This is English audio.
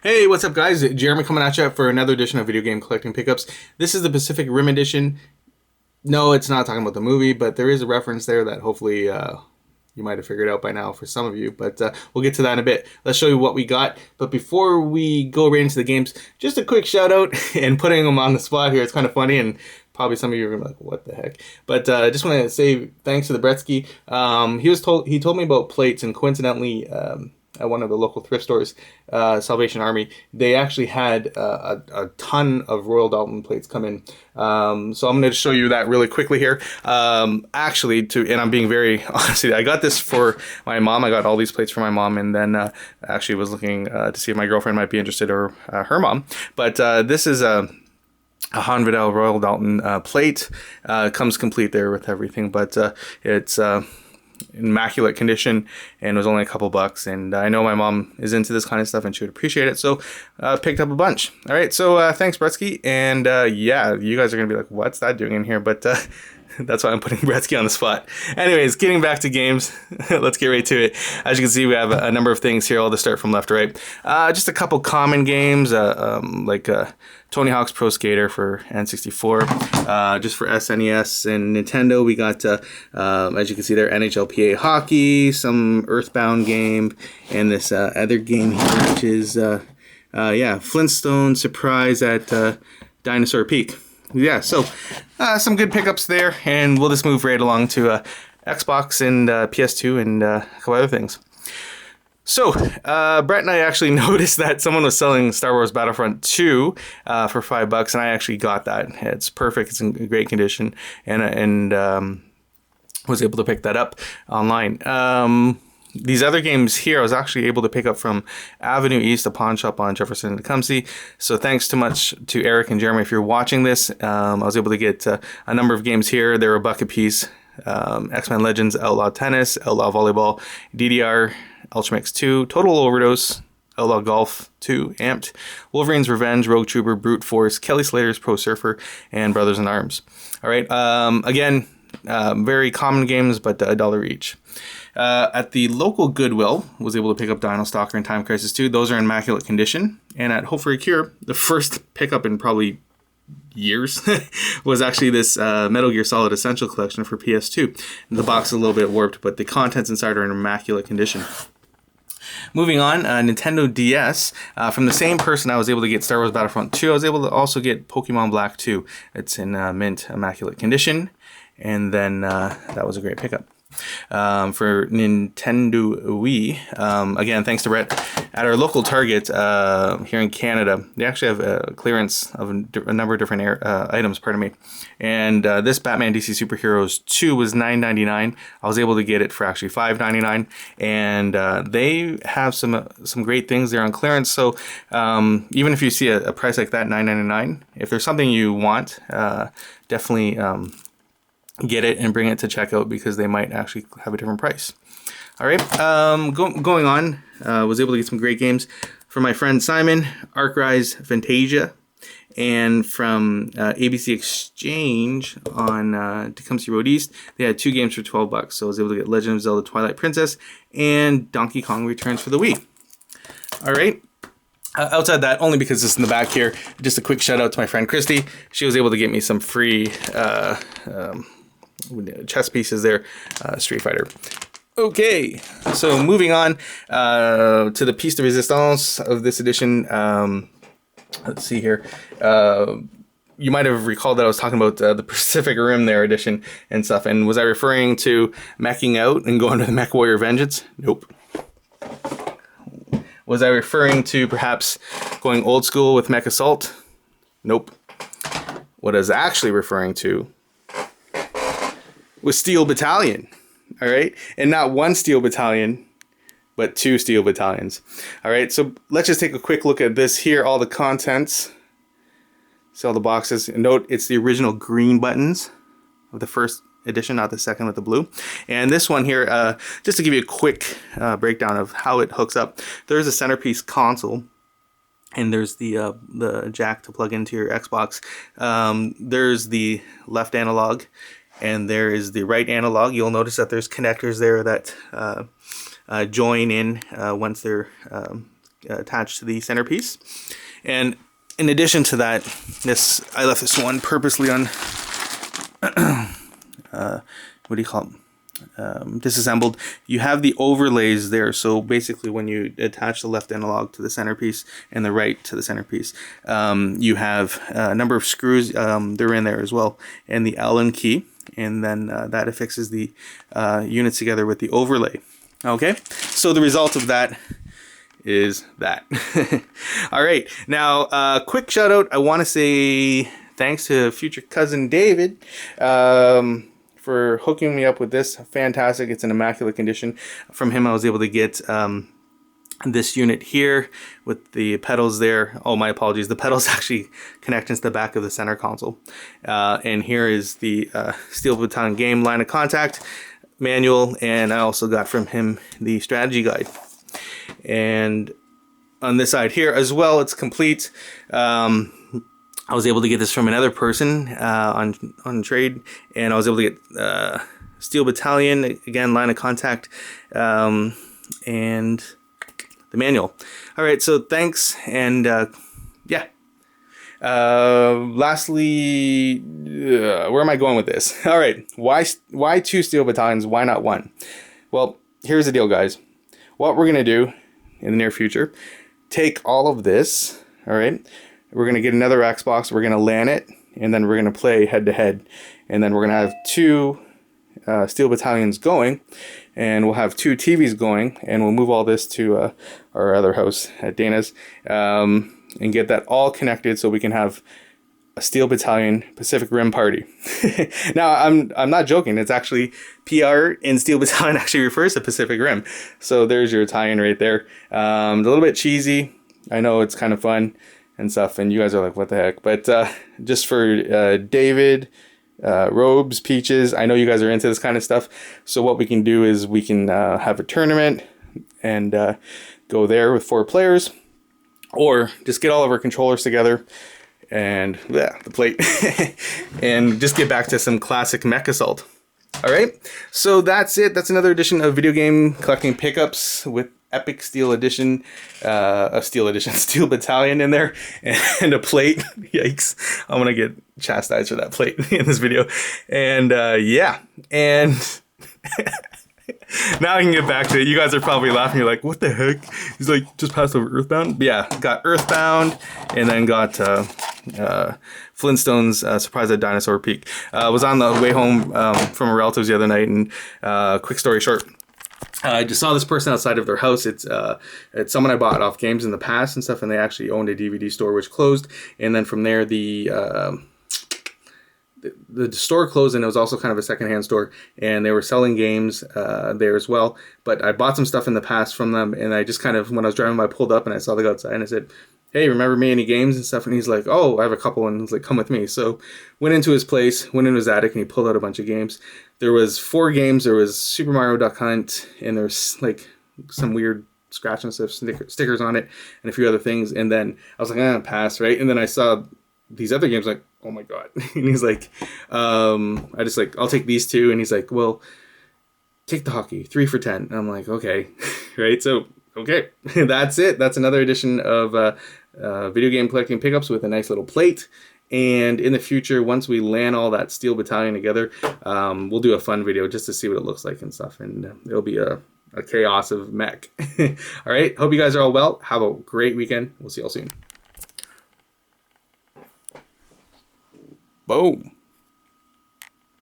Hey, what's up, guys? Jeremy coming at you for another edition of Video Game Collecting Pickups. This is the Pacific Rim edition. No, it's not talking about the movie, but there is a reference there that hopefully you might have figured out by now for some of you. But we'll get to that in a bit. Let's show you what we got. But before we go right into the games, just a quick shout out and putting them on the spot here. It's kind of funny, and probably some of you are gonna be like, "What the heck?" But I just want to say thanks to the Bretsky. He told me about plates, and coincidentally, at one of the local thrift stores, Salvation Army, they actually had a ton of Royal Dalton plates come in. So I'm going to show you that really quickly here. And I'm being very honest, I got this for my mom. I got all these plates for my mom, and then actually was looking to see if my girlfriend might be interested, or her mom. But this is a Han Vidal Royal Dalton plate. Comes complete there with everything, but it's immaculate condition, and it was only a couple bucks, and I know my mom is into this kind of stuff and she would appreciate it, so picked up a bunch. All right, so thanks, Bretsky, and yeah, you guys are gonna be like, what's that doing in here? But that's why I'm putting Bretsky on the spot. Anyways, getting back to games, let's get right to it. As you can see, we have a number of things here. I'll just start from left to right. Just a couple common games, like Tony Hawk's Pro Skater for N64. Just for SNES and Nintendo, we got, as you can see there, NHLPA Hockey, some Earthbound game, and this other game here, which is, Flintstone Surprise at Dinosaur Peak. Yeah, so some good pickups there, and we'll just move right along to Xbox and PS2 and a couple other things. So, Brett and I actually noticed that someone was selling Star Wars Battlefront 2 for $5, and I actually got that. It's perfect. It's in great condition, and was able to pick that up online. These other games here, I was actually able to pick up from Avenue East, a pawn shop on Jefferson and Tecumseh. So thanks too much to Eric and Jeremy if you're watching this. I was able to get a number of games here. They were $1 a piece. X-Men Legends, Outlaw Tennis, Outlaw Volleyball, DDR, Ultramix 2, Total Overdose, Outlaw Golf 2, Amped, Wolverine's Revenge, Rogue Trooper, Brute Force, Kelly Slater's Pro Surfer, and Brothers in Arms. All right, again, very common games, but $1 each. At the local Goodwill, was able to pick up Dino Stalker and Time Crisis 2. Those are in immaculate condition. And at Hope for a Cure, the first pickup in probably years was actually this Metal Gear Solid Essential Collection for PS2. The box is a little bit warped, but the contents inside are in immaculate condition. Moving on, Nintendo DS. From the same person, I was able to get Star Wars Battlefront 2. I was able to also get Pokemon Black 2. It's in mint, immaculate condition. And then that was a great pickup. For Nintendo Wii, again, thanks to Brett, at our local Target here in Canada, they actually have a clearance of a number of different items, pardon me. And this Batman DC Superheroes 2 was $9.99. I was able to get it for actually $5.99, and they have some great things there on clearance. So even if you see a price like that, $9.99, if there's something you want, definitely get it and bring it to checkout, because they might actually have a different price. All right, going on, was able to get some great games from my friend Simon, Arcrise Fantasia, and from ABC Exchange on Tecumseh Road East. They had 2 games for $12, so I was able to get Legend of Zelda Twilight Princess and Donkey Kong Returns for the Wii. All right. Outside that, only because it's in the back here, just a quick shout out to my friend Christy. She was able to get me some free chess pieces there, Street Fighter. Okay, so moving on to the piece de resistance of this edition. Let's see here. You might have recalled that I was talking about the Pacific Rim there edition and stuff. And was I referring to meching out and going to the Mech Warrior Vengeance? Nope. Was I referring to perhaps going old school with Mech Assault? Nope. What I was actually referring to was Steel Battalion. All right, and not one Steel Battalion, but 2 Steel Battalions. All right, so let's just take a quick look at this here. All the contents. See all the boxes. And note, it's the original green buttons of the first edition, not the second with the blue. And this one here, just to give you a quick breakdown of how it hooks up. There's a centerpiece console, and there's the jack to plug into your Xbox. There's the left analog, and there is the right analog. You'll notice that there's connectors there that join in once they're attach to the centerpiece. And in addition to that, I left this one purposely on what do you call them? Disassembled. You have the overlays there, so basically when you attach the left analog to the centerpiece and the right to the centerpiece, you have a number of screws, they're in there as well, and the Allen key, and then that affixes the units together with the overlay. Okay, so the result of that is that. All right, now quick shout out. I want to say thanks to future cousin David for hooking me up with this. Fantastic. It's in immaculate condition. From him I was able to get this unit here with the pedals there. Oh, my apologies. The pedals actually connect into the back of the center console. And here is the Steel Battalion game line of contact manual, and I also got from him the strategy guide. And on this side here as well, it's complete. I was able to get this from another person on trade, and I was able to get Steel Battalion, again, line of contact, and the manual. All right, so thanks, and yeah. Lastly, where am I going with this? All right, why 2 Steel Battalions? Why not 1? Well, here's the deal, guys. What we're gonna do in the near future, take all of this, all right? We're going to get another Xbox, we're going to LAN it, and then we're going to play head-to-head. And then we're going to have 2 Steel Battalions going, and we'll have 2 TVs going, and we'll move all this to our other house at Dana's, and get that all connected so we can have a Steel Battalion Pacific Rim party. Now, I'm not joking. It's actually PR in Steel Battalion actually refers to Pacific Rim. So there's your tie-in right there. A little bit cheesy. I know it's kind of fun and stuff, and you guys are like, what the heck? But just for David, Robes, Peaches, I know you guys are into this kind of stuff. So what we can do is we can have a tournament and go there with 4 players, or just get all of our controllers together and yeah, the plate, and just get back to some classic mech assault. All right, so that's it. That's another edition of Video Game Collecting Pickups with Epic Steel Edition, Steel Battalion in there, and a plate. Yikes, I'm gonna get chastised for that plate in this video. And yeah, and now I can get back to it. You guys are probably laughing. You're like, what the heck? He's like, just passed over Earthbound? But yeah, got Earthbound, and then got Flintstones Surprise at Dinosaur Peak. Was on the way home from a relative's the other night, and quick story short, I just saw this person outside of their house. It's someone I bought off games in the past and stuff, and they actually owned a DVD store which closed. And then from there, the store closed, and it was also kind of a secondhand store, and they were selling games there as well. But I bought some stuff in the past from them, and I just kind of, when I was driving by, I pulled up and I saw they go outside, and I said, hey, remember me, any games and stuff? And he's like, oh, I have a couple, and he's like, come with me. So went into his place, went into his attic, and he pulled out a bunch of games. There was 4 games. There was Super Mario Duck Hunt, and there's like some weird scratch and stuff, stickers on it, and a few other things. And then I was like, pass, right? And then I saw these other games, like, oh my god. And he's like, I just like, I'll take these 2. And he's like, well, take the hockey, 3 for $10. And I'm like, okay, right? So, okay, that's it. That's another edition of Video Game Collecting Pickups with a nice little plate. And in the future, once we LAN all that Steel Battalion together, we'll do a fun video just to see what it looks like and stuff. And it'll be a chaos of mech. All right, hope you guys are all well. Have a great weekend. We'll see you all soon. Boom.